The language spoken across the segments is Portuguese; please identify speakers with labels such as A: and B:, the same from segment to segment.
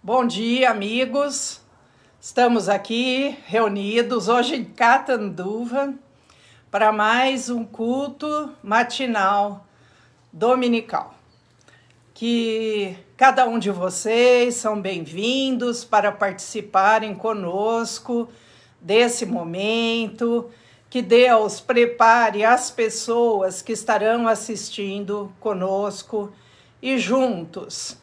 A: Bom dia, amigos. Estamos aqui reunidos hoje em Catanduva para mais um culto matinal dominical. Que cada um de vocês são bem-vindos para participarem conosco desse momento. Que Deus prepare as pessoas que estarão assistindo conosco e juntos,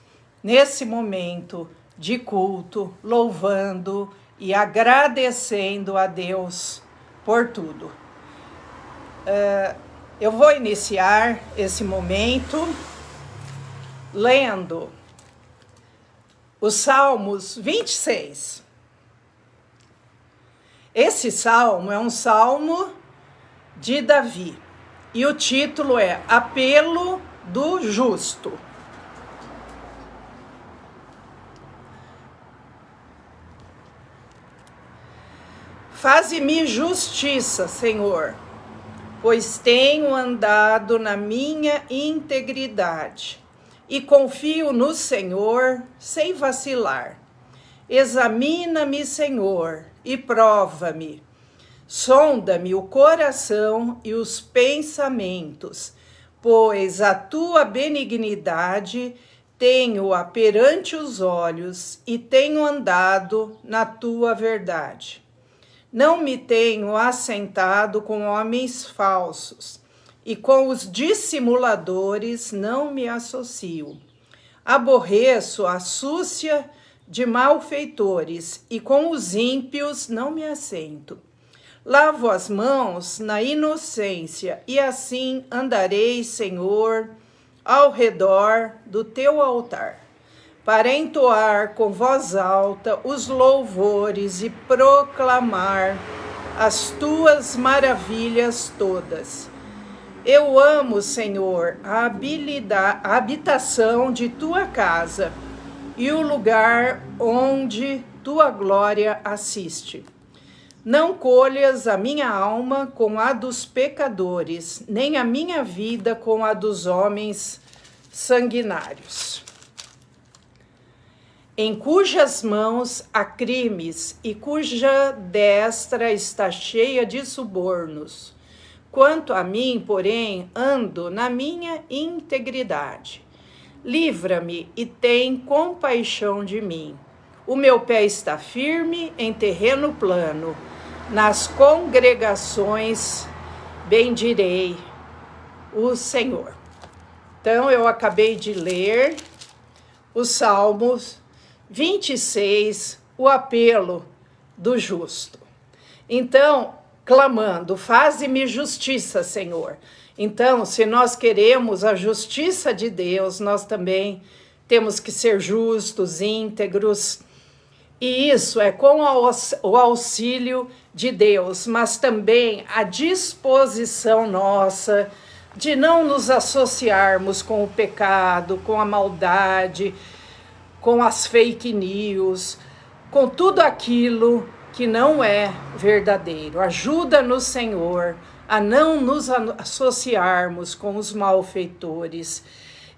A: nesse momento de culto, louvando e agradecendo a Deus por tudo. Eu vou iniciar esse momento lendo os Salmos 26. Esse salmo é um salmo de Davi e o título é Apelo do Justo. Faze-me justiça, Senhor, pois tenho andado na minha integridade e confio no Senhor sem vacilar. Examina-me, Senhor, e prova-me. Sonda-me o coração e os pensamentos, pois a tua benignidade tenho-a perante os olhos e tenho andado na tua verdade. Não me tenho assentado com homens falsos, e com os dissimuladores não me associo. Aborreço a súcia de malfeitores, e com os ímpios não me assento. Lavo as mãos na inocência, e assim andarei, Senhor, ao redor do teu altar, para entoar com voz alta os louvores e proclamar as tuas maravilhas todas. Eu amo, Senhor, a habitação de tua casa e o lugar onde tua glória assiste. Não colhas a minha alma com a dos pecadores, nem a minha vida com a dos homens sanguinários, em cujas mãos há crimes e cuja destra está cheia de subornos. Quanto a mim, porém, ando na minha integridade. Livra-me e tem compaixão de mim. O meu pé está firme em terreno plano. Nas congregações bendirei o Senhor. Então, eu acabei de ler os Salmos 26, o apelo do justo. Então, clamando, faze-me justiça, Senhor. Então, se nós queremos a justiça de Deus, nós também temos que ser justos, íntegros. E isso é com o auxílio de Deus, mas também a disposição nossa de não nos associarmos com o pecado, com a maldade, com as fake news, com tudo aquilo que não é verdadeiro. Ajuda-nos, Senhor, a não nos associarmos com os malfeitores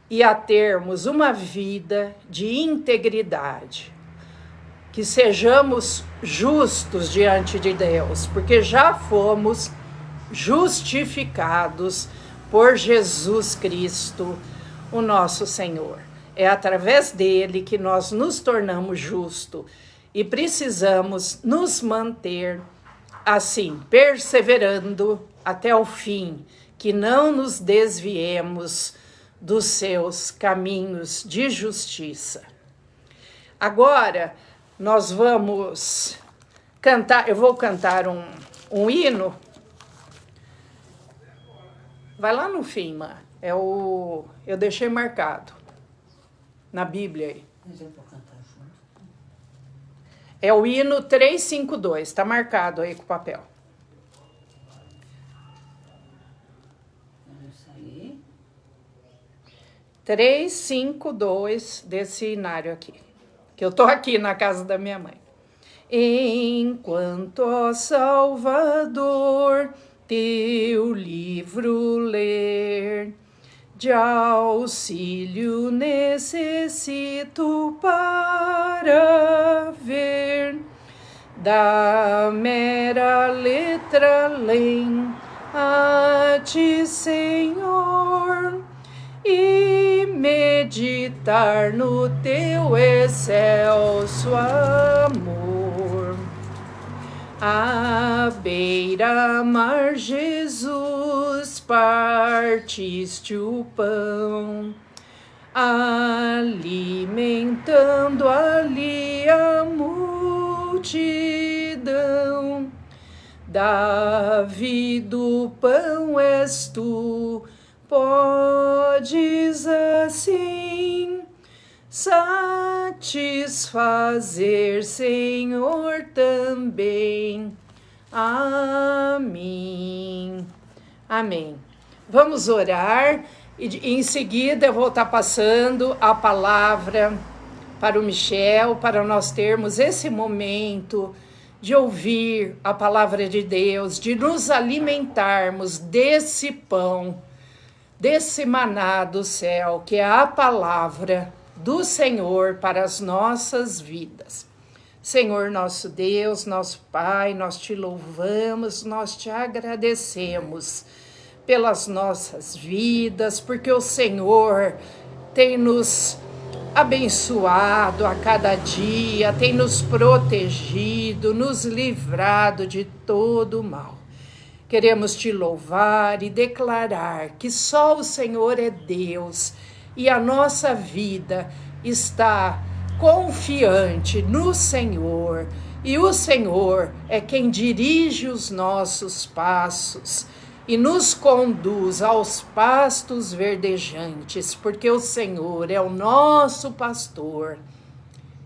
A: e a termos uma vida de integridade. Que sejamos justos diante de Deus, porque já fomos justificados por Jesus Cristo, o nosso Senhor. É através dele que nós nos tornamos justos e precisamos nos manter assim, perseverando até o fim, que não nos desviemos dos seus caminhos de justiça. Agora, nós vamos cantar, eu vou cantar um hino. Vai lá no fim, Má. Eu deixei marcado na Bíblia aí.
B: Mas eu vou cantar junto.
A: É o hino 352, está marcado aí com o papel.
B: Isso aí.
A: 352 desse hinário aqui. Que eu tô aqui na casa da minha mãe. Enquanto, ó Salvador, teu livro ler, de auxílio necessito para ver da mera letra além a ti, Senhor, e meditar no teu excelso amor. À beira-mar, Jesus, partiste o pão, alimentando ali a multidão. Davi do pão és tu, podes assim satisfazer, Senhor, também a mim. Amém. Vamos orar e em seguida eu vou estar passando a palavra para o Michel, para nós termos esse momento de ouvir a palavra de Deus, de nos alimentarmos desse pão, desse maná do céu, que é a palavra do Senhor para as nossas vidas. Senhor, nosso Deus, nosso Pai, nós te louvamos, nós te agradecemos pelas nossas vidas, porque o Senhor tem nos abençoado a cada dia, tem nos protegido, nos livrado de todo o mal. Queremos te louvar e declarar que só o Senhor é Deus e a nossa vida está confiante no Senhor. E o Senhor é quem dirige os nossos passos e nos conduz aos pastos verdejantes, porque o Senhor é o nosso pastor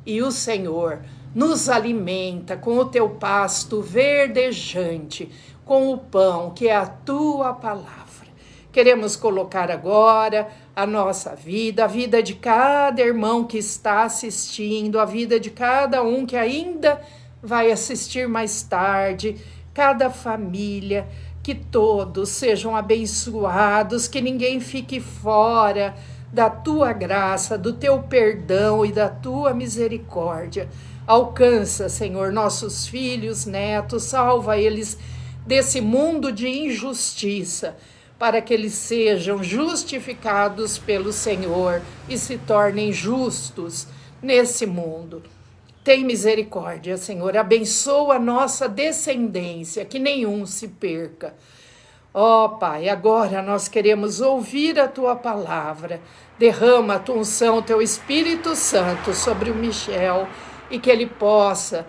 A: e o Senhor nos alimenta com o teu pasto verdejante, com o pão que é a tua palavra. Queremos colocar agora a nossa vida, a vida de cada irmão que está assistindo, a vida de cada um que ainda vai assistir mais tarde, cada família, que todos sejam abençoados, que ninguém fique fora da tua graça, do teu perdão e da tua misericórdia. Alcança, Senhor, nossos filhos, netos, salva eles desse mundo de injustiça, para que eles sejam justificados pelo Senhor e se tornem justos nesse mundo. Tem misericórdia, Senhor, abençoa a nossa descendência, que nenhum se perca. Ó Pai, agora nós queremos ouvir a Tua palavra. Derrama a Tua unção, Teu Espírito Santo sobre o Michel e que ele possa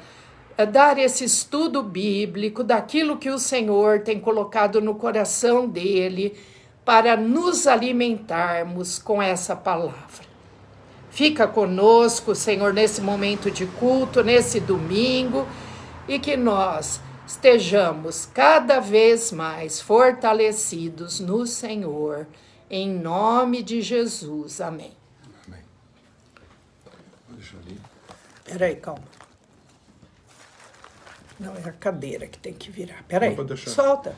A: dar esse estudo bíblico daquilo que o Senhor tem colocado no coração dele para nos alimentarmos com essa palavra. Fica conosco, Senhor, nesse momento de culto, nesse domingo, e que nós estejamos cada vez mais fortalecidos no Senhor, em nome de Jesus. Amém.
C: Amém. Deixa ali.
A: Peraí, calma. Não, é a cadeira que tem que virar. Peraí, solta.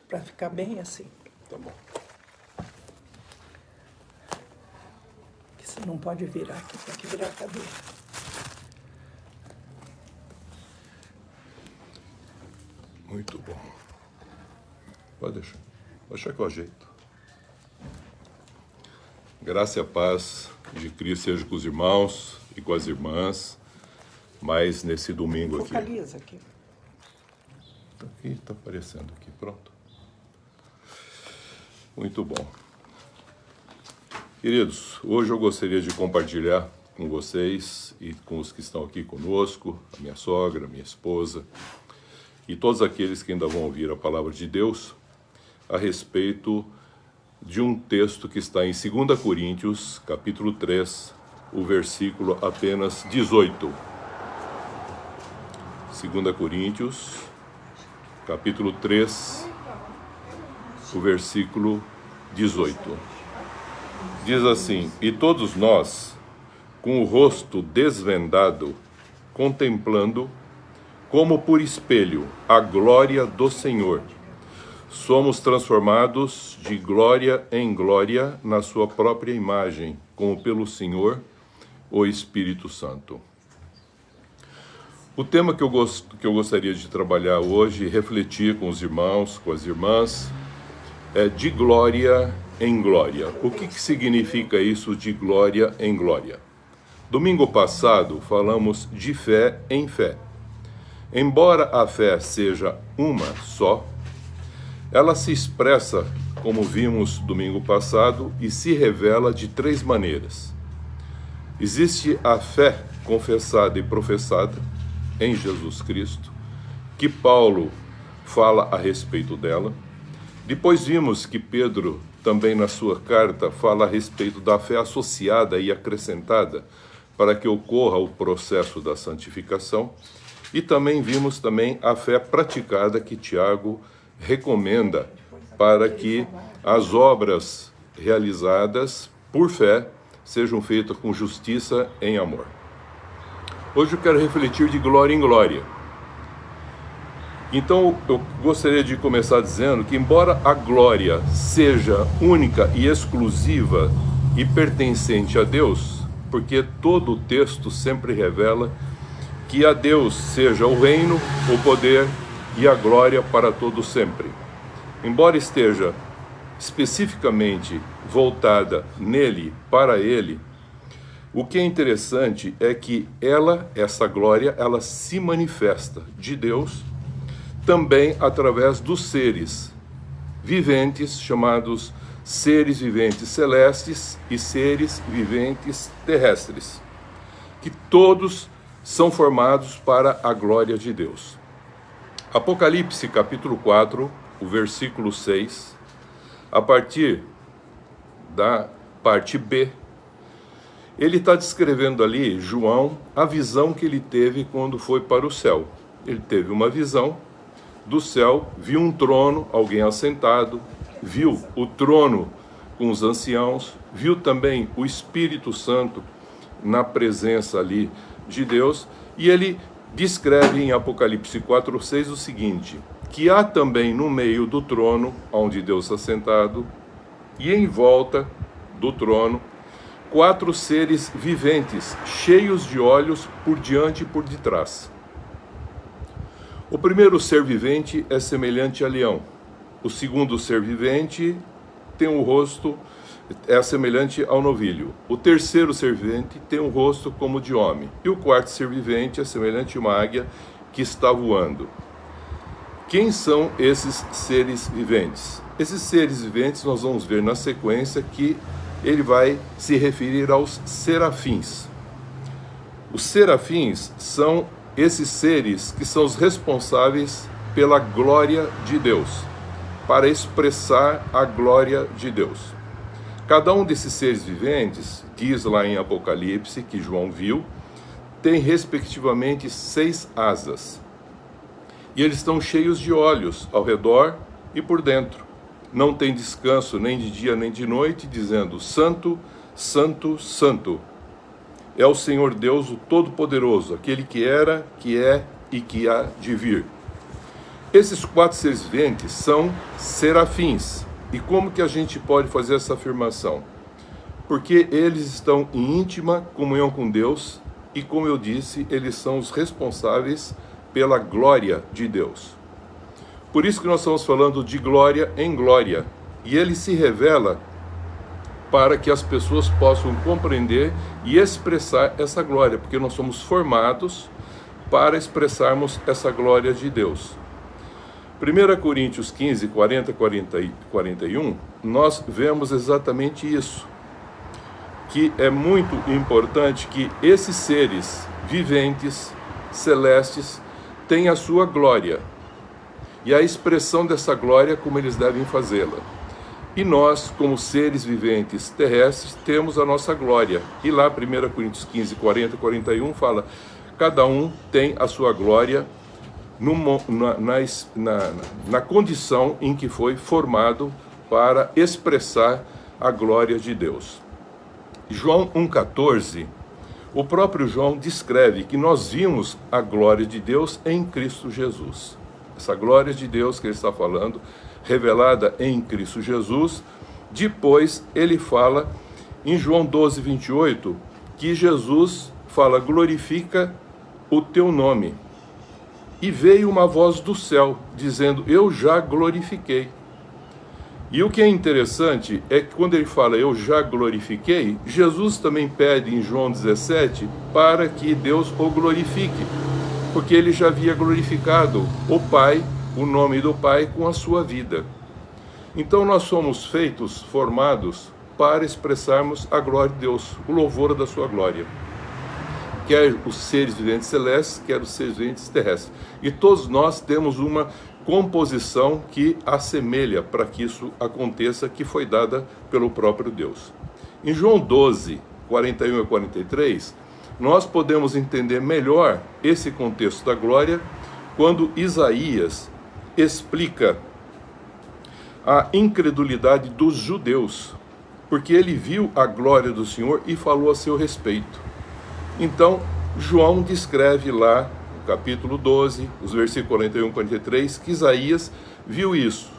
A: Para ficar bem assim.
C: Tá bom.
A: Você não pode virar aqui, tem que virar a cadeira.
C: Muito bom. Pode deixar. Deixa que eu ajeito. Graça e a paz de Cristo seja com os irmãos e com as irmãs, mais nesse domingo aqui.
A: Focaliza aqui.
C: Aqui, está aparecendo aqui, pronto. Muito bom. Queridos, hoje eu gostaria de compartilhar com vocês e com os que estão aqui conosco, a minha sogra, a minha esposa, e todos aqueles que ainda vão ouvir a palavra de Deus, a respeito de um texto que está em 2 Coríntios, capítulo 3, o versículo apenas 18. 2 Coríntios, capítulo 3, o versículo 18. Diz assim: e todos nós, com o rosto desvendado, contemplando, como por espelho, a glória do Senhor, somos transformados de glória em glória na sua própria imagem, como pelo Senhor, o Espírito Santo. O tema que eu gostaria de trabalhar hoje, refletir com os irmãos, com as irmãs, é de glória em glória. O que significa isso de glória em glória? Domingo passado falamos de fé em fé. Embora a fé seja uma só, ela se expressa, como vimos domingo passado, e se revela de três maneiras. Existe a fé confessada e professada em Jesus Cristo, que Paulo fala a respeito dela. Depois vimos que Pedro, também na sua carta, fala a respeito da fé associada e acrescentada para que ocorra o processo da santificação. E também vimos a fé praticada que Tiago recomenda para que as obras realizadas por fé sejam feitas com justiça em amor. Hoje eu quero refletir de glória em glória. Então eu gostaria de começar dizendo que, embora a glória seja única e exclusiva e pertencente a Deus, porque todo o texto sempre revela que a Deus seja o reino, o poder e a glória para todo sempre. Embora esteja especificamente voltada nele, para ele, o que é interessante é que essa glória, ela se manifesta de Deus também através dos seres viventes, chamados seres viventes celestes e seres viventes terrestres, que todos são formados para a glória de Deus. Apocalipse capítulo 4, o versículo 6, a partir da parte B, ele está descrevendo ali, João, a visão que ele teve quando foi para o céu. Ele teve uma visão do céu, viu um trono, alguém assentado, viu o trono com os anciãos, viu também o Espírito Santo na presença ali de Deus, e ele descreve em Apocalipse 4:6 o seguinte, que há também no meio do trono, onde Deus está sentado, e em volta do trono, 4 seres viventes, cheios de olhos por diante e por detrás. O primeiro ser vivente é semelhante a leão. O segundo ser vivente tem um rosto, é semelhante ao novilho. O terceiro ser vivente tem um rosto como de homem. E o quarto ser vivente é semelhante a uma águia que está voando. Quem são esses seres viventes? Esses seres viventes nós vamos ver na sequência que ele vai se referir aos serafins. Os serafins são esses seres que são os responsáveis pela glória de Deus, para expressar a glória de Deus. Cada um desses seres viventes, diz lá em Apocalipse, que João viu, tem respectivamente 6 asas. E eles estão cheios de olhos ao redor e por dentro. Não tem descanso nem de dia nem de noite, dizendo: Santo, Santo, Santo é o Senhor Deus, o Todo-Poderoso, aquele que era, que é e que há de vir. Esses 4 seres viventes são serafins. E como que a gente pode fazer essa afirmação? Porque eles estão em íntima comunhão com Deus e, como eu disse, eles são os responsáveis pela glória de Deus. Por isso que nós estamos falando de glória em glória. E ele se revela para que as pessoas possam compreender e expressar essa glória, porque nós somos formados para expressarmos essa glória de Deus. 1 Coríntios 15, 40 e 41, nós vemos exatamente isso, que é muito importante que esses seres viventes, celestes, tenham a sua glória, e a expressão dessa glória como eles devem fazê-la. E nós, como seres viventes terrestres, temos a nossa glória. E lá, 1 Coríntios 15, 40 e 41, fala, cada um tem a sua glória na condição em que foi formado para expressar a glória de Deus. João 1,14, o próprio João descreve que nós vimos a glória de Deus em Cristo Jesus. Essa glória de Deus que ele está falando revelada em Cristo Jesus. Depois ele fala em João 12, 28, que Jesus fala: glorifica o teu nome. E veio uma voz do céu, dizendo: eu já glorifiquei. E o que é interessante é que quando ele fala eu já glorifiquei, Jesus também pede em João 17 para que Deus o glorifique, porque ele já havia glorificado o Pai, o nome do Pai, com a sua vida. Então nós somos feitos, formados, para expressarmos a glória de Deus, o louvor da sua glória. Quer os seres viventes celestes, quer os seres viventes terrestres. E todos nós temos uma composição que assemelha para que isso aconteça, que foi dada pelo próprio Deus. Em João 12, 41 a 43, nós podemos entender melhor esse contexto da glória quando Isaías explica a incredulidade dos judeus, porque ele viu a glória do Senhor e falou a seu respeito. Então, João descreve lá, no capítulo 12, os versículos 41 e 43, que Isaías viu isso.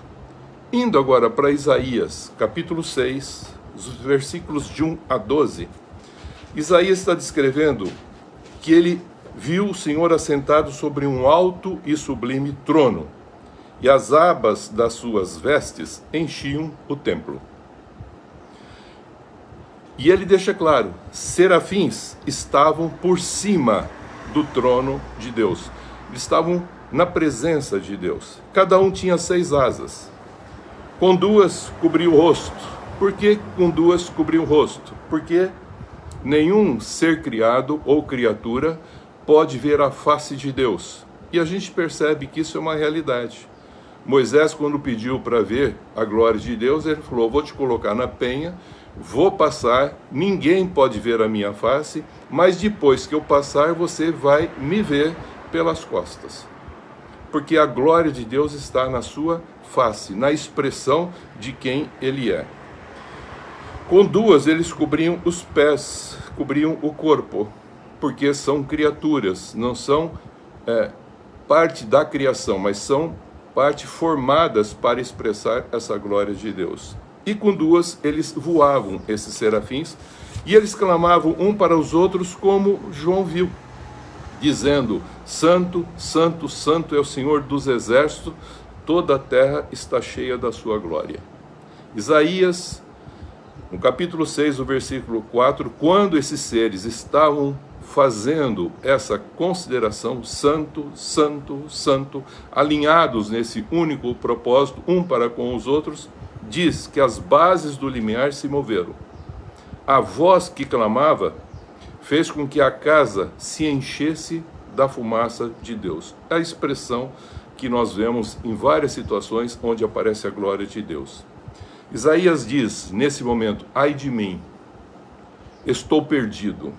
C: Indo agora para Isaías, capítulo 6, os versículos de 1 a 12, Isaías está descrevendo que ele viu o Senhor assentado sobre um alto e sublime trono, e as abas das suas vestes enchiam o templo. E ele deixa claro, serafins estavam por cima do trono de Deus. Eles estavam na presença de Deus. Cada um tinha 6 asas. Com 2 cobriu o rosto. Por que com 2 cobriu o rosto? Porque nenhum ser criado ou criatura pode ver a face de Deus. E a gente percebe que isso é uma realidade. Moisés, quando pediu para ver a glória de Deus, ele falou: vou te colocar na penha, vou passar, ninguém pode ver a minha face, mas depois que eu passar, você vai me ver pelas costas. Porque a glória de Deus está na sua face, na expressão de quem Ele é. Com 2 eles cobriam os pés, cobriam o corpo, porque são criaturas, não são parte da criação, mas são parte formadas para expressar essa glória de Deus. E com 2 eles voavam, esses serafins, e eles clamavam um para os outros, como João viu, dizendo: Santo, Santo, Santo é o Senhor dos exércitos, toda a terra está cheia da sua glória. Isaías, no capítulo 6, o versículo 4, quando esses seres estavam fazendo essa consideração, santo, santo, santo, alinhados nesse único propósito, um para com os outros, diz que as bases do limiar se moveram. A voz que clamava fez com que a casa se enchesse da fumaça de Deus. É a expressão que nós vemos em várias situações onde aparece a glória de Deus. Isaías diz, nesse momento: ai de mim, estou perdido.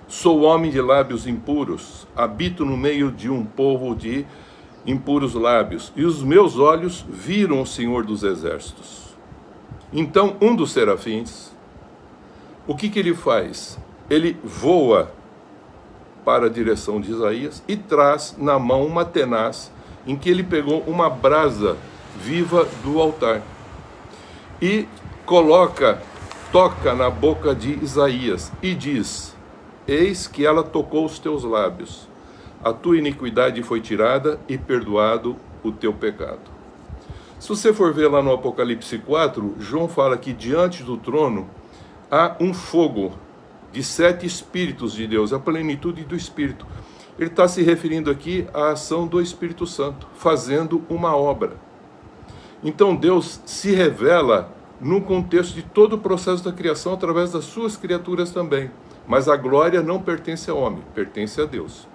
C: Sou homem de lábios impuros, habito no meio de um povo de impuros lábios, e os meus olhos viram o Senhor dos exércitos. Então um dos serafins, o que ele faz? Ele voa para a direção de Isaías e traz na mão uma tenaz em que ele pegou uma brasa viva do altar e toca na boca de Isaías e diz: eis que ela tocou os teus lábios, a tua iniquidade foi tirada e perdoado o teu pecado. Se você for ver lá no Apocalipse 4, João fala que diante do trono há um fogo de 7 Espíritos de Deus, a plenitude do Espírito. Ele está se referindo aqui à ação do Espírito Santo, fazendo uma obra. Então Deus se revela no contexto de todo o processo da criação, através das suas criaturas também. Mas a glória não pertence ao homem, pertence a Deus.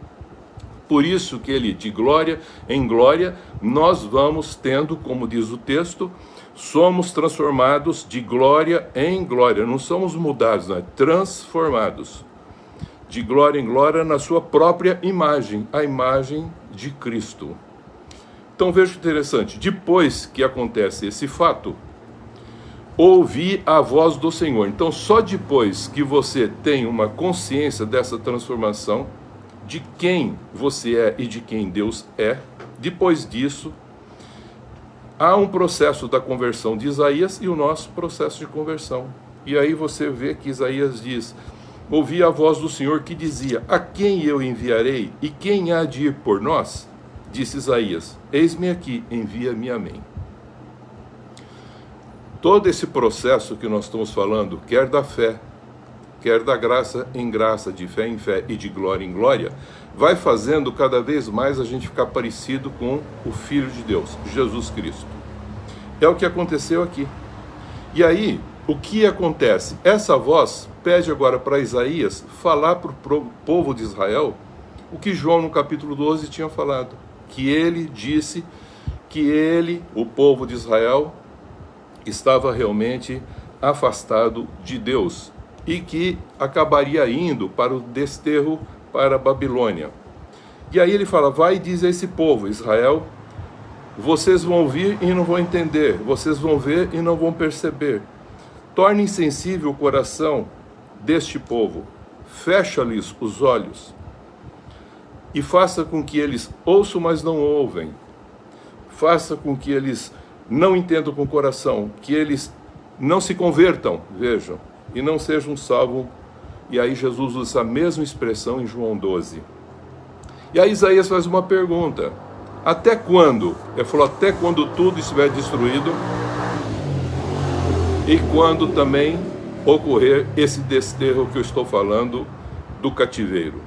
C: Por isso que ele, de glória em glória, nós vamos tendo, como diz o texto, somos transformados de glória em glória. Não somos mudados, não é? Transformados. De glória em glória na sua própria imagem, a imagem de Cristo. Então veja que interessante, depois que acontece esse fato, ouvi a voz do Senhor. Então só depois que você tem uma consciência dessa transformação, de quem você é e de quem Deus é, depois disso, há um processo da conversão de Isaías e o nosso processo de conversão. E aí você vê que Isaías diz: ouvi a voz do Senhor que dizia: a quem eu enviarei e quem há de ir por nós? Disse Isaías: eis-me aqui, envia-me a mim. Todo esse processo que nós estamos falando, quer da fé, quer da graça em graça, de fé em fé e de glória em glória, vai fazendo cada vez mais a gente ficar parecido com o Filho de Deus, Jesus Cristo. É o que aconteceu aqui. E aí, o que acontece? Essa voz pede agora para Isaías falar para o povo de Israel o que João no capítulo 12 tinha falado. Que ele disse que ele, o povo de Israel, estava realmente afastado de Deus e que acabaria indo para o desterro para a Babilônia. E aí ele fala: vai e diz a esse povo, Israel, vocês vão ouvir e não vão entender, vocês vão ver e não vão perceber. Torne insensível o coração deste povo, fecha-lhes os olhos e faça com que eles ouçam, mas não ouvem. Faça com que eles não entendam com o coração, que eles não se convertam, vejam, e não sejam salvos. E aí Jesus usa a mesma expressão em João 12. E aí Isaías faz uma pergunta: até quando? Ele falou: até quando tudo estiver destruído e quando também ocorrer esse desterro que eu estou falando do cativeiro.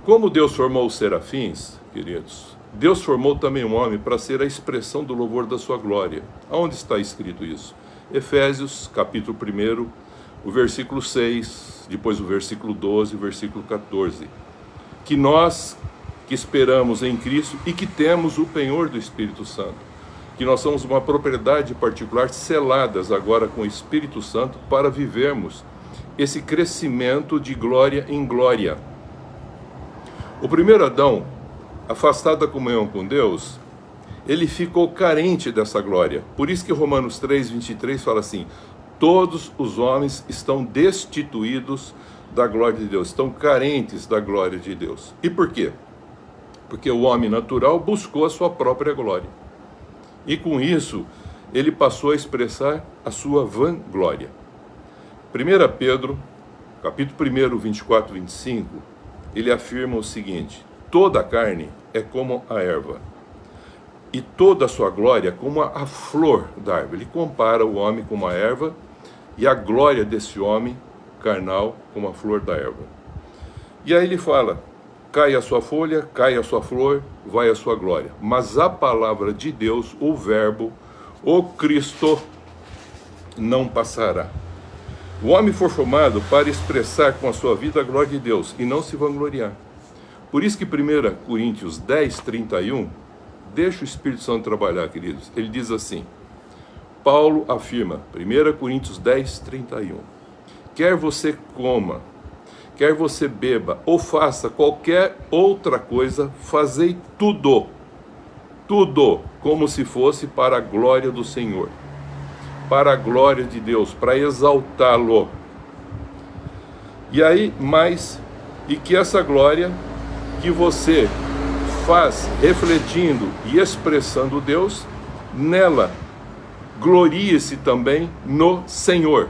C: Como Deus formou os serafins, queridos, Deus formou também um homem para ser a expressão do louvor da sua glória. Aonde está escrito isso? Efésios, capítulo 1, o versículo 6, depois o versículo 12, o versículo 14. Que nós que esperamos em Cristo e que temos o penhor do Espírito Santo, que nós somos uma propriedade particular seladas agora com o Espírito Santo para vivermos esse crescimento de glória em glória. O primeiro Adão, afastado da comunhão com Deus, ele ficou carente dessa glória. Por isso que Romanos 3, 23 fala assim: todos os homens estão destituídos da glória de Deus, estão carentes da glória de Deus. E por quê? Porque o homem natural buscou a sua própria glória. E com isso, ele passou a expressar a sua vanglória. 1 Pedro, capítulo 1, 24 e 25, ele afirma o seguinte: toda a carne é como a erva, e toda a sua glória como a flor da árvore. Ele compara o homem com uma erva e a glória desse homem carnal como a flor da erva. E aí ele fala: cai a sua folha, cai a sua flor, vai a sua glória. Mas a palavra de Deus, o verbo, o Cristo, não passará. O homem foi formado para expressar com a sua vida a glória de Deus e não se vangloriar. Por isso que 1 Coríntios 10, 31, deixa o Espírito Santo trabalhar, queridos. Ele diz assim, Paulo afirma, 1 Coríntios 10, 31, quer você coma, quer você beba, ou faça qualquer outra coisa, fazei tudo, como se fosse para a glória do Senhor, para a glória de Deus, para exaltá-lo. E aí, e que essa glória que você faz refletindo e expressando Deus, nela glorie-se também no Senhor,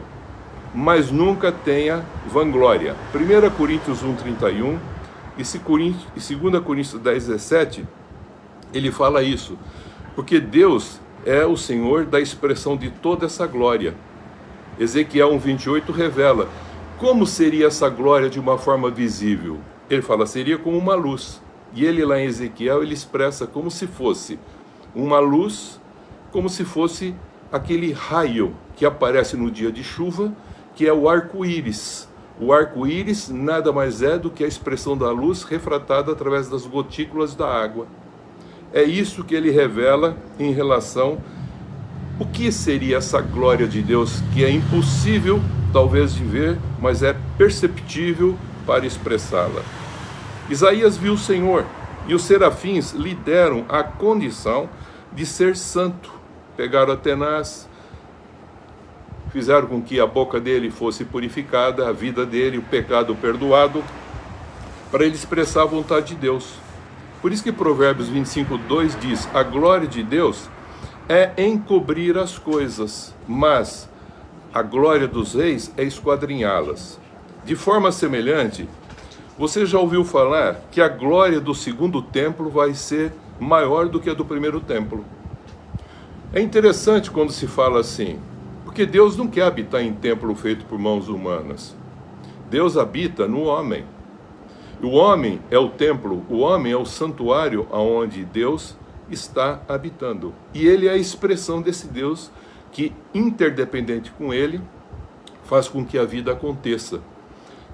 C: mas nunca tenha vanglória. 1 Coríntios 1, 31 e 2 Coríntios 10, 17, ele fala isso, porque Deus é o Senhor da expressão de toda essa glória. Ezequiel 1, 28 revela como seria essa glória de uma forma visível. Ele fala, seria como uma luz. E ele lá em Ezequiel, ele expressa como se fosse uma luz, como se fosse aquele raio que aparece no dia de chuva, que é o arco-íris. O arco-íris nada mais é do que a expressão da luz refratada através das gotículas da água. É isso que ele revela em relação o que seria essa glória de Deus, que é impossível talvez de ver, mas é perceptível para expressá-la. Isaías viu o Senhor, e os serafins lhe deram a condição de ser santo. Pegaram a tenaz, fizeram com que a boca dele fosse purificada, a vida dele, o pecado perdoado, para ele expressar a vontade de Deus. Por isso que Provérbios 25, 2 diz, a glória de Deus é encobrir as coisas, mas a glória dos reis é esquadrinhá-las. De forma semelhante, você já ouviu falar que a glória do segundo templo vai ser maior do que a do primeiro templo. É interessante quando se fala assim, porque Deus não quer habitar em templo feito por mãos humanas. Deus habita no homem. O homem é o templo, o homem é o santuário onde Deus está habitando. E ele é a expressão desse Deus que, interdependente com ele, faz com que a vida aconteça.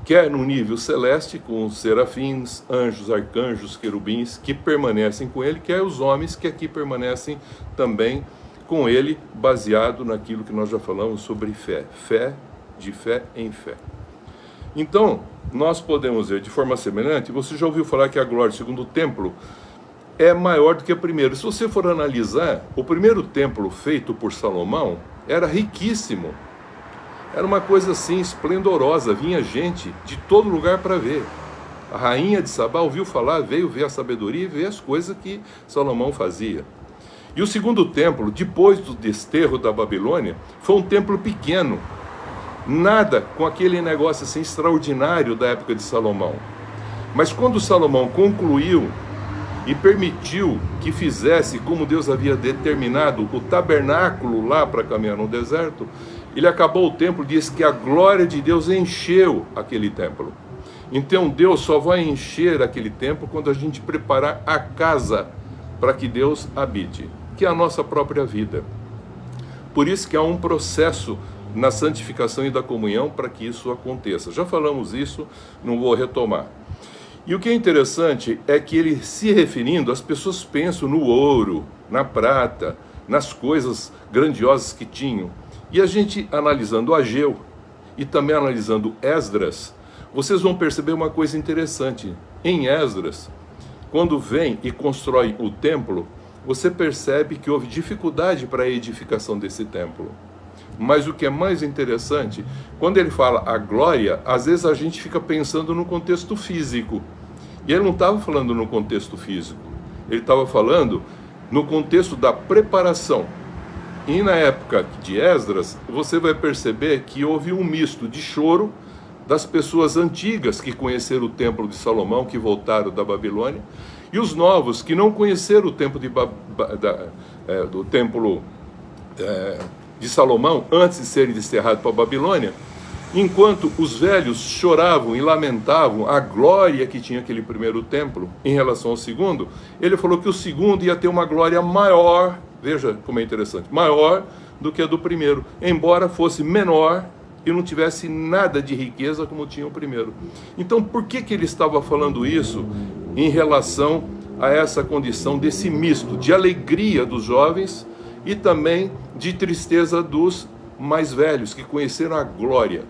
C: Quer no nível celeste, com os serafins, anjos, arcanjos, querubins, que permanecem com ele, quer os homens que aqui permanecem também com ele, baseado naquilo que nós já falamos sobre fé. Fé, de fé em fé. Então, nós podemos ver de forma semelhante, você já ouviu falar que a glória segundo o templo é maior do que o primeiro. Se você for analisar, o primeiro templo feito por Salomão era riquíssimo. Era uma coisa assim esplendorosa, vinha gente de todo lugar para ver. A rainha de Sabá ouviu falar, veio ver a sabedoria e ver as coisas que Salomão fazia. E o segundo templo, depois do desterro da Babilônia, foi um templo pequeno. Nada com aquele negócio assim extraordinário da época de Salomão. Mas quando Salomão concluiu e permitiu que fizesse como Deus havia determinado o tabernáculo lá para caminhar no deserto, ele acabou o templo, diz que a glória de Deus encheu aquele templo. Então Deus só vai encher aquele templo quando a gente preparar a casa para que Deus habite, que é a nossa própria vida. Por isso que há um processo na santificação e da comunhão para que isso aconteça. Já falamos isso, não vou retomar. E o que é interessante é que ele, se referindo, as pessoas pensam no ouro, na prata, nas coisas grandiosas que tinham. E a gente analisando Ageu e também analisando Esdras, vocês vão perceber uma coisa interessante. Em Esdras, quando vem e constrói o templo, você percebe que houve dificuldade para a edificação desse templo. Mas o que é mais interessante, quando ele fala a glória, às vezes a gente fica pensando no contexto físico. E ele não estava falando no contexto físico, ele estava falando no contexto da preparação. E na época de Esdras, você vai perceber que houve um misto de choro das pessoas antigas que conheceram o templo de Salomão, que voltaram da Babilônia, e os novos que não conheceram o templo do templo de Salomão antes de serem desterrados para a Babilônia, enquanto os velhos choravam e lamentavam a glória que tinha aquele primeiro templo em relação ao segundo, ele falou que o segundo ia ter uma glória maior, veja como é interessante, maior do que a do primeiro, embora fosse menor e não tivesse nada de riqueza como tinha o primeiro. Então por que ele estava falando isso em relação a essa condição desse misto de alegria dos jovens e também de tristeza dos mais velhos, que conheceram a glória?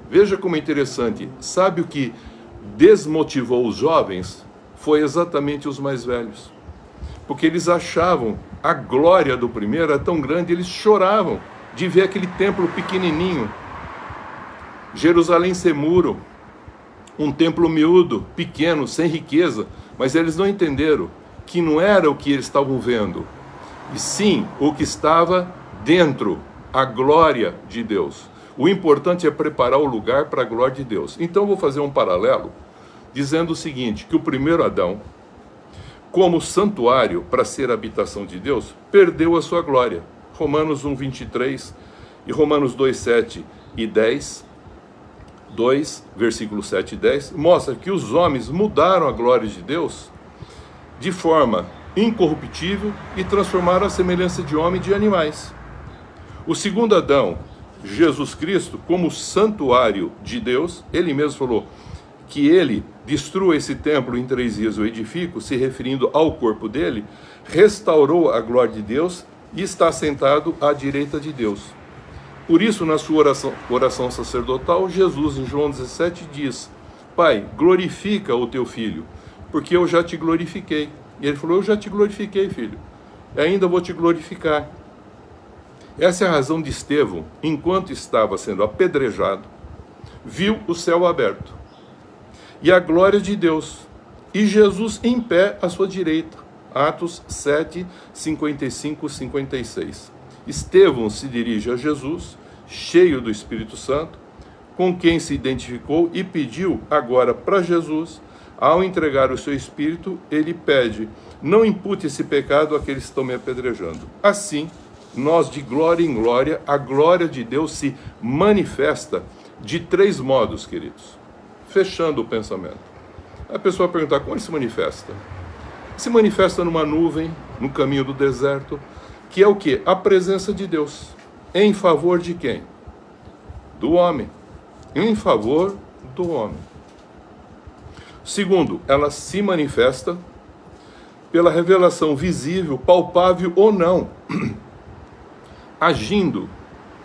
C: Veja como é interessante, sabe o que desmotivou os jovens? Foi exatamente os mais velhos, porque eles achavam a glória do primeiro era tão grande, eles choravam de ver aquele templo pequenininho, Jerusalém sem muro, um templo miúdo, pequeno, sem riqueza, mas eles não entenderam que não era o que eles estavam vendo, e sim o que estava dentro, a glória de Deus. O importante é preparar o lugar para a glória de Deus. Então vou fazer um paralelo, dizendo o seguinte, que o primeiro Adão, como santuário para ser a habitação de Deus, perdeu a sua glória. Romanos 1, 23 e Romanos 2, 7 e 10, 2, versículos 7 e 10, mostra que os homens mudaram a glória de Deus de forma incorruptível e transformaram a semelhança de homem e de animais. O segundo Adão, Jesus Cristo, como santuário de Deus, ele mesmo falou que ele destrua esse templo em 3 dias, o edifico, se referindo ao corpo dele, restaurou a glória de Deus e está sentado à direita de Deus. Por isso, na sua oração sacerdotal, Jesus, em João 17, diz: Pai, glorifica o teu filho, porque eu já te glorifiquei. E ele falou: eu já te glorifiquei, filho, e ainda vou te glorificar. Essa é a razão de Estevão, enquanto estava sendo apedrejado, viu o céu aberto e a glória de Deus, e Jesus em pé à sua direita. Atos 7, 55, 56. Estevão se dirige a Jesus, cheio do Espírito Santo, com quem se identificou e pediu agora para Jesus, ao entregar o seu espírito, ele pede: não impute esse pecado àqueles que estão me apedrejando. Assim, nós de glória em glória, a glória de Deus se manifesta de 3 modos, queridos. Fechando o pensamento. A pessoa perguntar: como ele se manifesta? Se manifesta numa nuvem, no caminho do deserto, que é o quê? A presença de Deus. Em favor de quem? Do homem. Em favor do homem. Segundo, ela se manifesta pela revelação visível, palpável ou não, agindo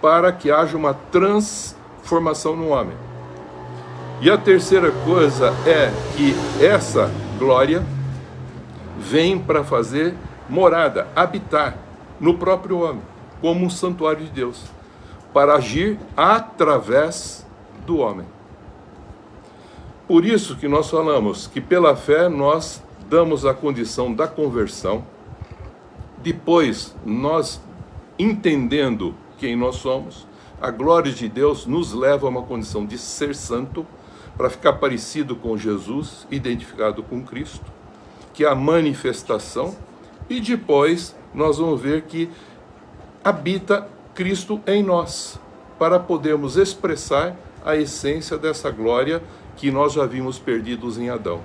C: para que haja uma transformação no homem. E a terceira coisa é que essa glória vem para fazer morada, habitar no próprio homem, como um santuário de Deus, para agir através do homem. Por isso que nós falamos que pela fé nós damos a condição da conversão, depois nós, entendendo quem nós somos, a glória de Deus nos leva a uma condição de ser santo, para ficar parecido com Jesus, identificado com Cristo, que é a manifestação, e depois nós vamos ver que habita Cristo em nós, para podermos expressar a essência dessa glória que nós já vimos perdidos em Adão.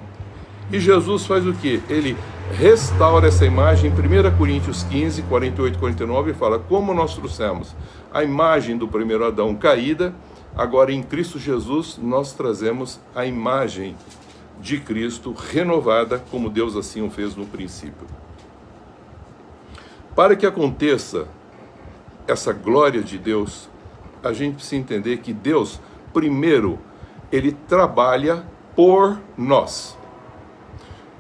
C: E Jesus faz o quê? Ele restaura essa imagem em 1 Coríntios 15, 48 e 49, e fala: como nós trouxemos a imagem do primeiro Adão caída, agora em Cristo Jesus nós trazemos a imagem de Cristo renovada, como Deus assim o fez no princípio. Para que aconteça essa glória de Deus, a gente precisa entender que Deus, primeiro, Ele trabalha por nós.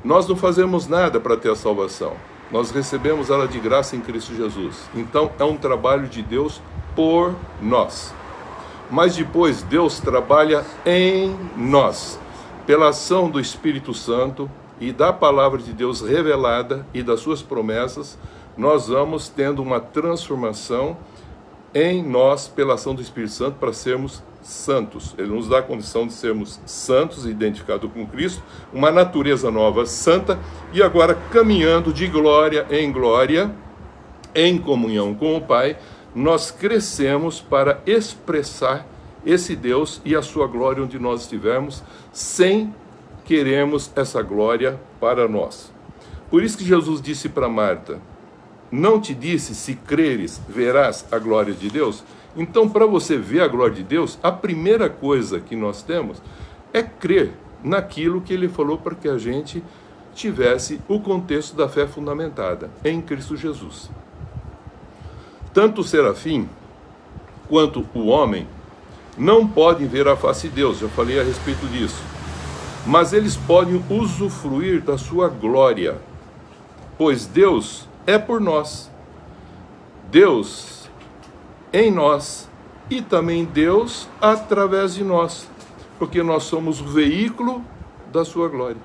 C: Nós não fazemos nada para ter a salvação. Nós recebemos ela de graça em Cristo Jesus. Então, é um trabalho de Deus por nós. Mas depois, Deus trabalha em nós, pela ação do Espírito Santo e da palavra de Deus revelada e das suas promessas, nós vamos tendo uma transformação em nós pela ação do Espírito Santo para sermos santos. Ele nos dá a condição de sermos santos, identificados com Cristo, uma natureza nova, santa, e agora caminhando de glória, em comunhão com o Pai, nós crescemos para expressar esse Deus e a sua glória onde nós estivermos, sem queremos essa glória para nós. Por isso que Jesus disse para Marta: não te disse, se creres, verás a glória de Deus? Então, para você ver a glória de Deus, a primeira coisa que nós temos é crer naquilo que Ele falou para que a gente tivesse o contexto da fé fundamentada em Cristo Jesus. Tanto o serafim quanto o homem não podem ver a face de Deus, já falei a respeito disso, mas eles podem usufruir da sua glória, pois Deus é por nós, Deus em nós e também Deus através de nós, porque nós somos o veículo da sua glória.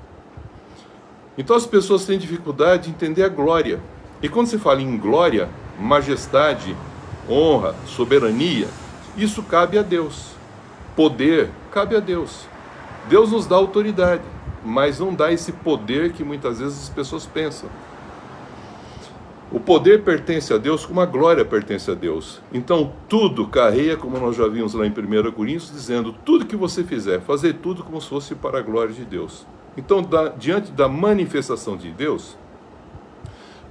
C: Então as pessoas têm dificuldade de entender a glória, e quando se fala em glória, majestade, honra, soberania, isso cabe a Deus. Poder cabe a Deus. Deus nos dá autoridade, mas não dá esse poder que muitas vezes as pessoas pensam. O poder pertence a Deus, como a glória pertence a Deus. Então tudo carreia, como nós já vimos lá em 1 Coríntios, dizendo: tudo que você fizer, fazer tudo como se fosse para a glória de Deus. Então, diante da manifestação de Deus,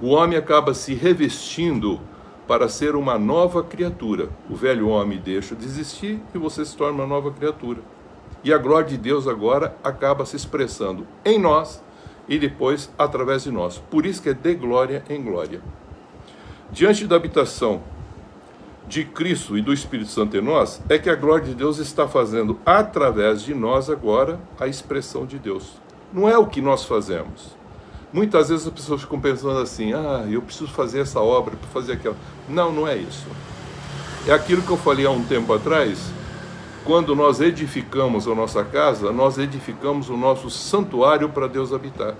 C: o homem acaba se revestindo para ser uma nova criatura. O velho homem deixa de existir e você se torna uma nova criatura. E a glória de Deus agora acaba se expressando em nós e depois através de nós. Por isso que é de glória em glória. Diante da habitação de Cristo e do Espírito Santo em nós, é que a glória de Deus está fazendo através de nós agora a expressão de Deus. Não é o que nós fazemos. Muitas vezes as pessoas ficam pensando assim: eu preciso fazer essa obra, para fazer aquela. Não, não é isso. É aquilo que eu falei há um tempo atrás. Quando nós edificamos a nossa casa, nós edificamos o nosso santuário para Deus habitar.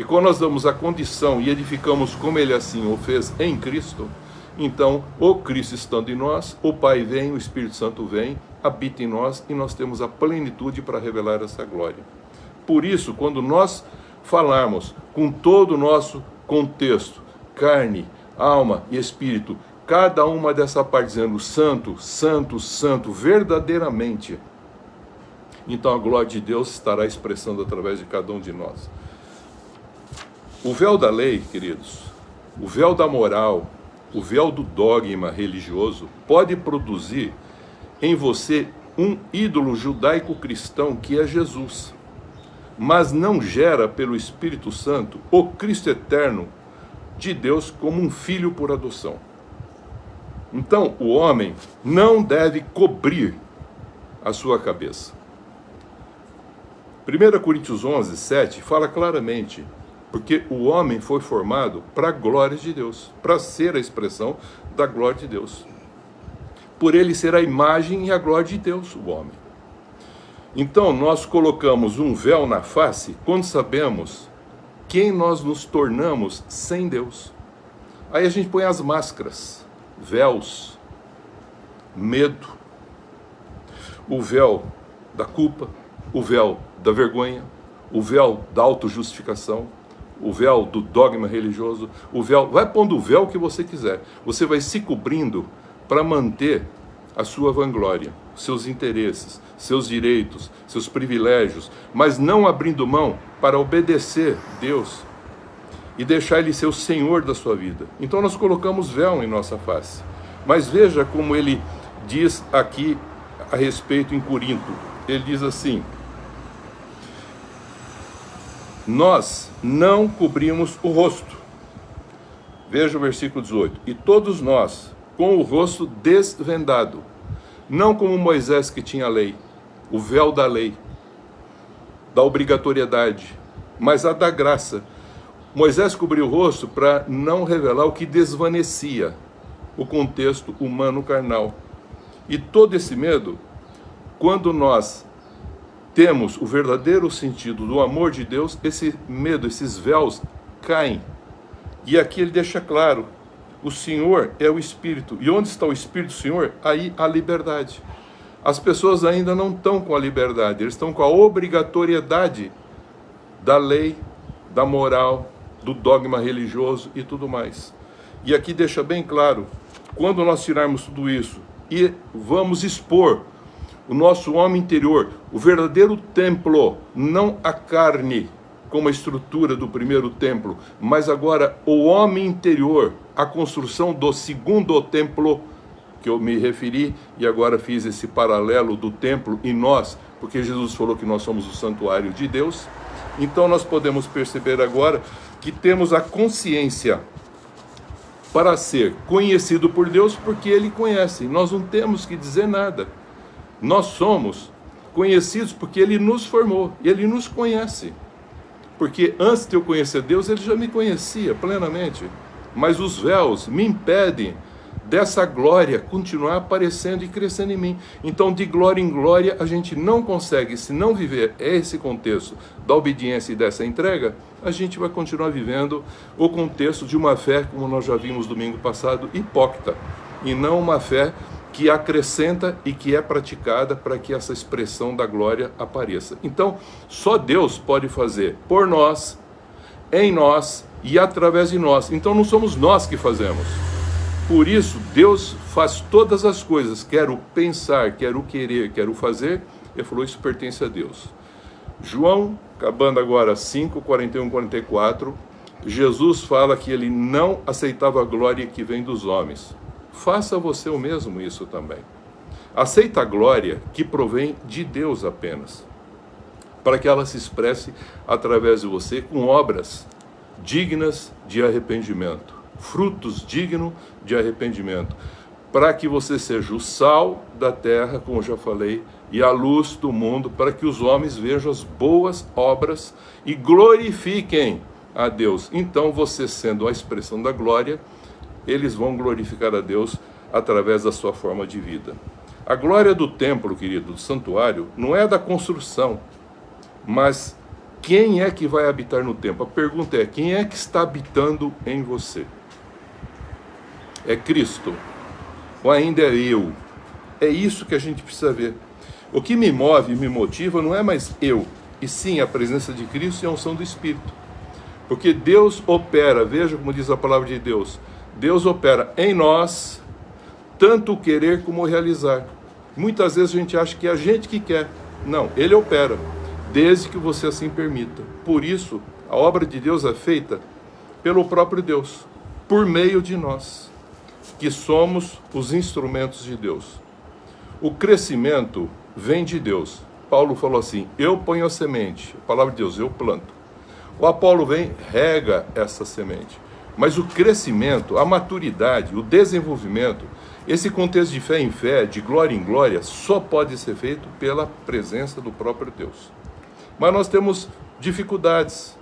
C: E quando nós damos a condição e edificamos como Ele assim o fez em Cristo, então o Cristo estando em nós, o Pai vem, o Espírito Santo vem, habita em nós e nós temos a plenitude para revelar essa glória. Por isso, quando nós falarmos com todo o nosso contexto, carne, alma e espírito, cada uma dessa parte dizendo santo, santo, santo, verdadeiramente, então a glória de Deus estará expressando através de cada um de nós. O véu da lei, queridos, o véu da moral, o véu do dogma religioso pode produzir em você um ídolo judaico-cristão que é Jesus, mas não gera pelo Espírito Santo o Cristo eterno de Deus como um filho por adoção. Então o homem não deve cobrir a sua cabeça. 1 Coríntios 11, 7 fala claramente, porque o homem foi formado para a glória de Deus, para ser a expressão da glória de Deus. Por ele ser a imagem e a glória de Deus, o homem. Então nós colocamos um véu na face quando sabemos quem nós nos tornamos sem Deus. Aí a gente põe as máscaras, véus, medo, o véu da culpa, o véu da vergonha, o véu da autojustificação, o véu do dogma religioso, o véu, vai pondo o véu que você quiser. Você vai se cobrindo para manter a sua vanglória, seus interesses, seus direitos, seus privilégios, mas não abrindo mão para obedecer Deus e deixar Ele ser o Senhor da sua vida. Então nós colocamos véu em nossa face. Mas veja como ele diz aqui a respeito em Corinto. Ele diz assim: nós não cobrimos o rosto. Veja o versículo 18. E todos nós, com o rosto desvendado, não como Moisés que tinha a lei, o véu da lei, da obrigatoriedade, mas a da graça. Moisés cobriu o rosto para não revelar o que desvanecia o contexto humano carnal. E todo esse medo, quando nós temos o verdadeiro sentido do amor de Deus, esse medo, esses véus caem. E aqui ele deixa claro, o Senhor é o Espírito. E onde está o Espírito do Senhor? Aí a liberdade. As pessoas ainda não estão com a liberdade, eles estão com a obrigatoriedade da lei, da moral, do dogma religioso e tudo mais. E aqui deixa bem claro, quando nós tirarmos tudo isso e vamos expor o nosso homem interior, o verdadeiro templo, não a carne como a estrutura do primeiro templo, mas agora o homem interior, a construção do segundo templo, que eu me referi, e agora fiz esse paralelo do templo e nós, porque Jesus falou que nós somos o santuário de Deus. Então nós podemos perceber agora que temos a consciência para ser conhecido por Deus, porque Ele conhece. Nós não temos que dizer nada. Nós somos conhecidos porque Ele nos formou, Ele nos conhece. Porque antes de eu conhecer Deus, Ele já me conhecia plenamente. Mas os véus me impedem dessa glória continuar aparecendo e crescendo em mim. Então, de glória em glória, a gente não consegue, se não viver esse contexto da obediência e dessa entrega, a gente vai continuar vivendo o contexto de uma fé, como nós já vimos domingo passado, hipócrita, e não uma fé que acrescenta e que é praticada para que essa expressão da glória apareça. Então, só Deus pode fazer por nós, em nós e através de nós. Então, não somos nós que fazemos. Por isso, Deus faz todas as coisas, quer o pensar, quer o querer, quer o fazer. Ele falou, isso pertence a Deus. João, acabando agora 5, 41, 44, Jesus fala que ele não aceitava a glória que vem dos homens. Faça você o mesmo isso também. Aceita a glória que provém de Deus apenas, para que ela se expresse através de você com obras dignas de arrependimento, frutos dignos de arrependimento, para que você seja o sal da terra, como eu já falei, e a luz do mundo, para que os homens vejam as boas obras e glorifiquem a Deus. Então, você sendo a expressão da glória, eles vão glorificar a Deus através da sua forma de vida. A glória do templo, querido, do santuário, não é da construção, mas quem é que vai habitar no templo? A pergunta é, quem é que está habitando em você? É Cristo? Ou ainda é eu? É isso que a gente precisa ver. O que me move e me motiva não é mais eu, e sim a presença de Cristo e a unção do Espírito. Porque Deus opera, veja como diz a palavra de Deus, Deus opera em nós, tanto o querer como o realizar. Muitas vezes a gente acha que é a gente que quer. Não, Ele opera, desde que você assim permita. Por isso, a obra de Deus é feita pelo próprio Deus, por meio de nós, que somos os instrumentos de Deus. O crescimento vem de Deus. Paulo falou assim, eu ponho a semente, a palavra de Deus, eu planto. O Apolo vem, rega essa semente. Mas o crescimento, a maturidade, o desenvolvimento, esse contexto de fé em fé, de glória em glória, só pode ser feito pela presença do próprio Deus. Mas nós temos dificuldades,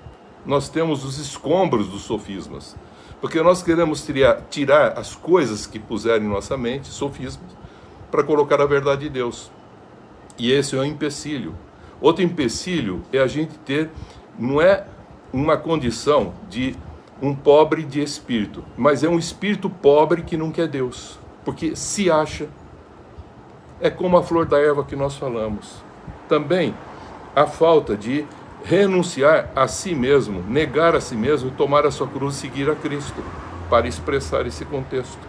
C: nós temos os escombros dos sofismas, porque nós queremos tirar as coisas que puseram em nossa mente, sofismas, para colocar a verdade de Deus. E esse é um empecilho. Outro empecilho é a gente ter, não é uma condição de um pobre de espírito, mas é um espírito pobre que não quer Deus, porque se acha. É como a flor da erva que nós falamos. Também a falta de renunciar a si mesmo, negar a si mesmo, tomar a sua cruz e seguir a Cristo, para expressar esse contexto.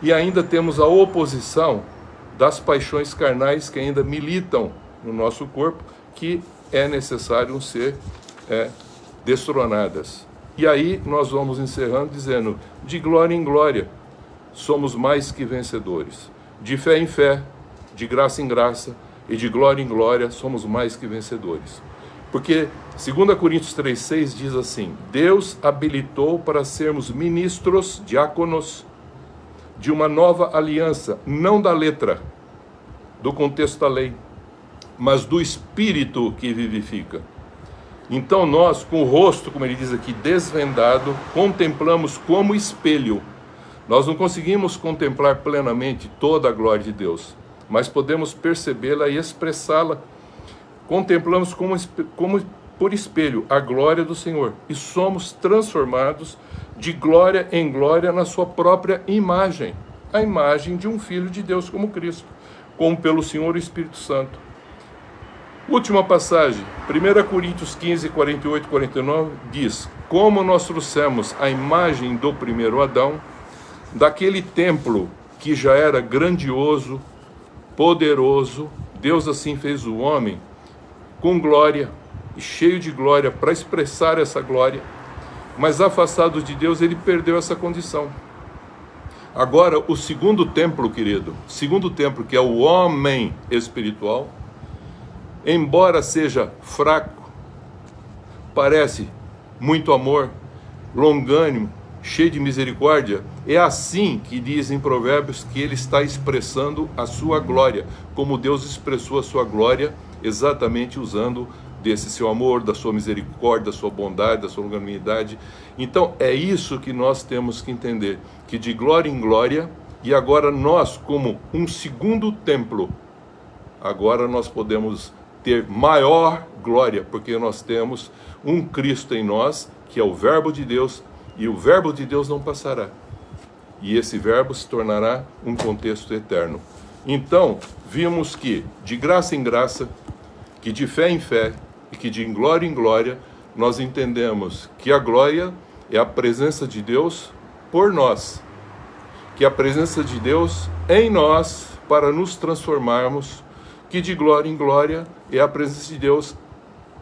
C: E ainda temos a oposição das paixões carnais que ainda militam no nosso corpo, que é necessário ser destronadas. E aí nós vamos encerrando dizendo, de glória em glória, somos mais que vencedores. De fé em fé, de graça em graça e de glória em glória, somos mais que vencedores. Porque 2 Coríntios 3,6 diz assim, Deus habilitou para sermos ministros, diáconos, de uma nova aliança, não da letra, do contexto da lei, mas do Espírito que vivifica. Então nós, com o rosto, como ele diz aqui, desvendado, contemplamos como espelho. Nós não conseguimos contemplar plenamente toda a glória de Deus, mas podemos percebê-la e expressá-la. Contemplamos como por espelho a glória do Senhor e somos transformados de glória em glória na sua própria imagem, a imagem de um Filho de Deus como Cristo, como pelo Senhor e Espírito Santo. Última passagem, 1 Coríntios 15, 48 e 49, diz, como nós trouxemos a imagem do primeiro Adão, daquele templo que já era grandioso, poderoso, Deus assim fez o homem com glória, e cheio de glória para expressar essa glória, mas afastado de Deus ele perdeu essa condição. Agora o segundo templo, querido, segundo templo, que é o homem espiritual, embora seja fraco, parece muito amor, longânimo, cheio de misericórdia, é assim que diz em Provérbios que ele está expressando a sua glória, como Deus expressou a sua glória, exatamente usando desse seu amor, da sua misericórdia, da sua bondade, da sua longanimidade. Então é isso que nós temos que entender, que de glória em glória, e agora nós como um segundo templo, agora nós podemos ter maior glória, porque nós temos um Cristo em nós, que é o Verbo de Deus, e o Verbo de Deus não passará. E esse Verbo se tornará um contexto eterno. Então, vimos que, de graça em graça, que de fé em fé, e que de glória em glória, nós entendemos que a glória é a presença de Deus por nós. Que a presença de Deus em nós, para nos transformarmos, que de glória em glória é a presença de Deus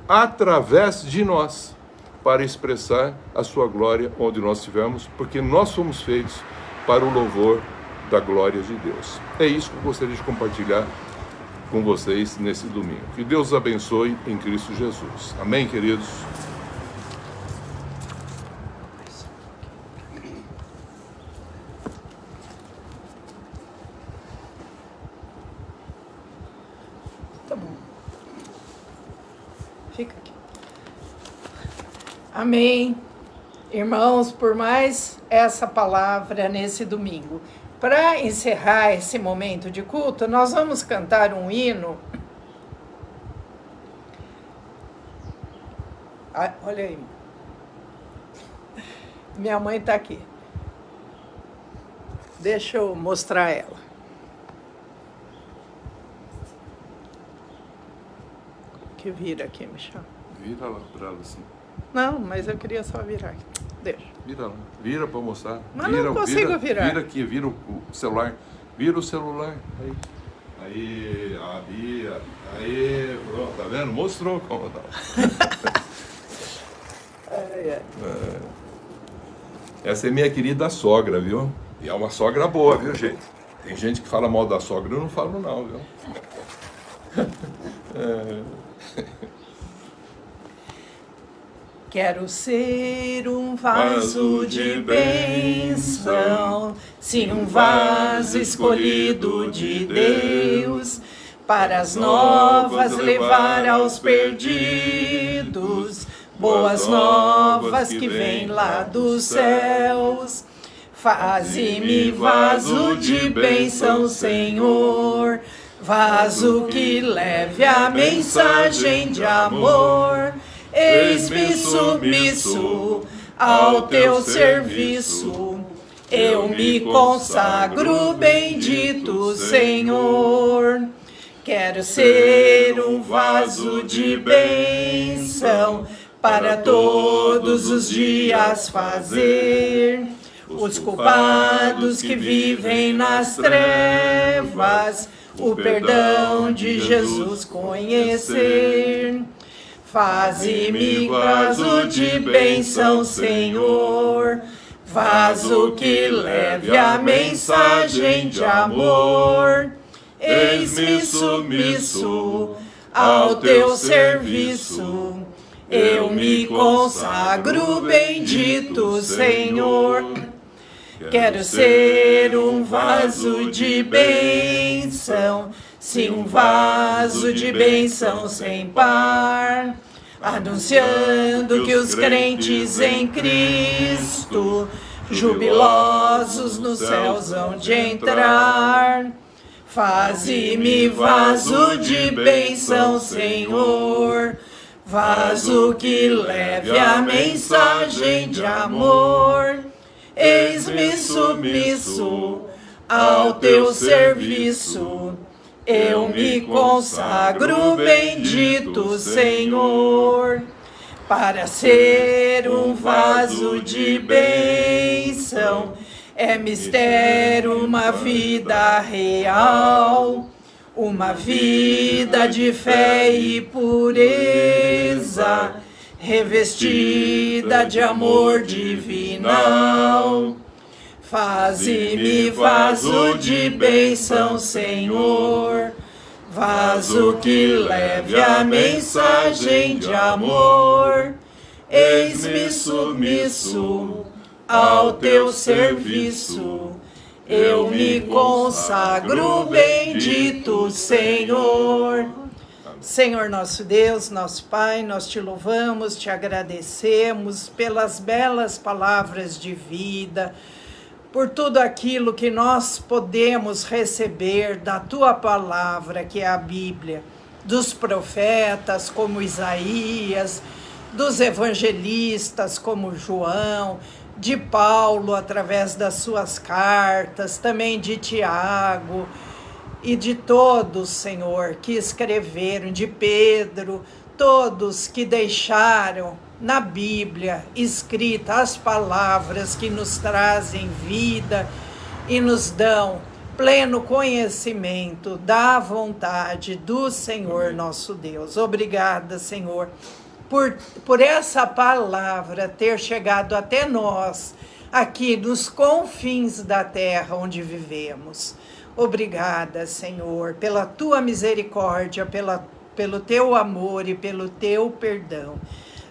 C: através de nós, para expressar a sua glória onde nós estivermos, porque nós somos feitos para o louvor da glória de Deus. É isso que eu gostaria de compartilhar com vocês nesse domingo. Que Deus os abençoe em Cristo Jesus. Amém, queridos?
A: Tá bom. Fica aqui. Amém. Irmãos, por mais essa palavra nesse domingo. Para encerrar esse momento de culto, nós vamos cantar um hino Ah, olha aí. Minha mãe está aqui. Deixa eu mostrar ela. Que vira aqui, me chama.
C: Vira lá para ela assim.
A: Não, mas eu queria só virar aqui. Deixa.
C: Vira lá. Vira para mostrar.
A: Mas não consigo virar.
C: Vira aqui, vira o celular. Vira o celular. Aí. Aí, a Bia. Aí, pronto, tá vendo? Mostrou como tá. Essa é minha querida sogra, viu? E é uma sogra boa, viu, gente? Tem gente que fala mal da sogra, eu não falo não, viu?
A: Quero ser um vaso de bênção, sim, um vaso escolhido de Deus, para as novas levar aos perdidos, boas novas que vêm lá dos céus. Faze-me vaso de bênção, Senhor, vaso que leve a mensagem de amor. Eis-me submisso ao teu serviço, eu me consagro, bendito Senhor. Quero ser um vaso de bênção, para todos os dias fazer os culpados que vivem nas trevas o perdão de Jesus conhecer. Faze-me vaso de bênção, Senhor, vaso que leve a mensagem de amor. Eis-me submisso ao teu serviço, eu me consagro, bendito Senhor. Quero ser um vaso de bênção, sim, um vaso de bênção sem par, anunciando que os crentes em Cristo, jubilosos nos céus hão de entrar. Faze-me vaso de bênção, Senhor, vaso que leve a mensagem de amor. Eis-me submisso ao teu serviço, eu me consagro, bendito Senhor, para ser um vaso de bênção. É mistério uma vida real, uma vida de fé e pureza, revestida de amor divinal. Faze-me vaso de bênção, Senhor, vaso que leve a mensagem de amor. Eis-me submisso ao teu serviço, eu me consagro, bendito Senhor. Senhor nosso Deus, nosso Pai, nós te louvamos, te agradecemos pelas belas palavras de vida, por tudo aquilo que nós podemos receber da tua palavra, que é a Bíblia, dos profetas como Isaías, dos evangelistas como João, de Paulo através das suas cartas, também de Tiago, e de todos, Senhor, que escreveram, de Pedro, todos que deixaram na Bíblia escrita as palavras que nos trazem vida e nos dão pleno conhecimento da vontade do Senhor nosso Deus. Obrigada, Senhor, por essa palavra ter chegado até nós, aqui nos confins da terra onde vivemos. Obrigada, Senhor, pela tua misericórdia, pelo teu amor e pelo teu perdão.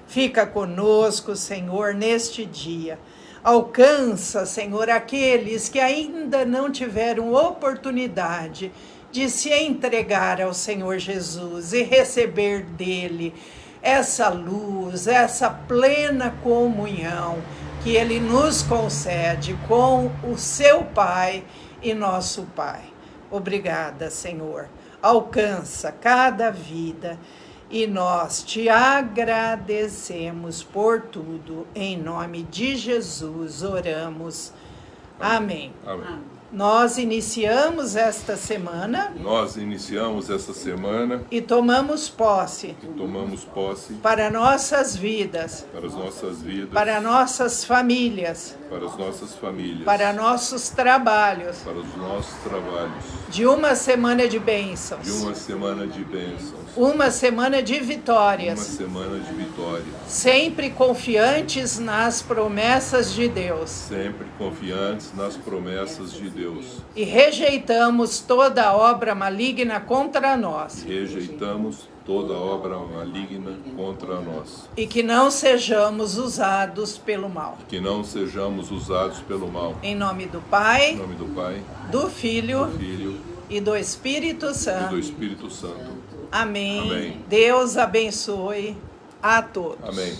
A: Fica conosco, Senhor, neste dia. Alcança, Senhor, aqueles que ainda não tiveram oportunidade de se entregar ao Senhor Jesus e receber dele essa luz, essa plena comunhão que ele nos concede com o seu Pai e nosso Pai. Obrigada, Senhor. Alcança cada vida E nós te agradecemos por tudo. Em nome de Jesus oramos. Amém.
C: Amém.
A: Nós iniciamos esta semana
C: Nós iniciamos essa semana
A: e tomamos posse
C: e tomamos posse
A: para nossas vidas,
C: para as nossas vidas,
A: para nossas famílias,
C: para as nossas famílias,
A: para nossos trabalhos,
C: para os nossos trabalhos,
A: de uma semana de
C: de
A: bênçãos,
C: uma semana de bênçãos,
A: uma semana de
C: uma
A: vitórias,
C: semana de vitória,
A: sempre confiantes nas promessas de Deus.
C: sempre confiantes nas promessas de Deus.
A: E rejeitamos toda obra maligna contra nós.
C: Rejeitamos toda obra maligna contra nós.
A: E que não sejamos usados pelo mal.
C: Que não sejamos usados pelo mal.
A: Em nome do
C: Em
A: Pai,
C: nome do Pai,
A: do Filho
C: do Filho
A: e do Espírito
C: e do
A: Santo.
C: Espírito Santo.
A: Amém.
C: Amém.
A: Deus abençoe a todos.
C: Amém.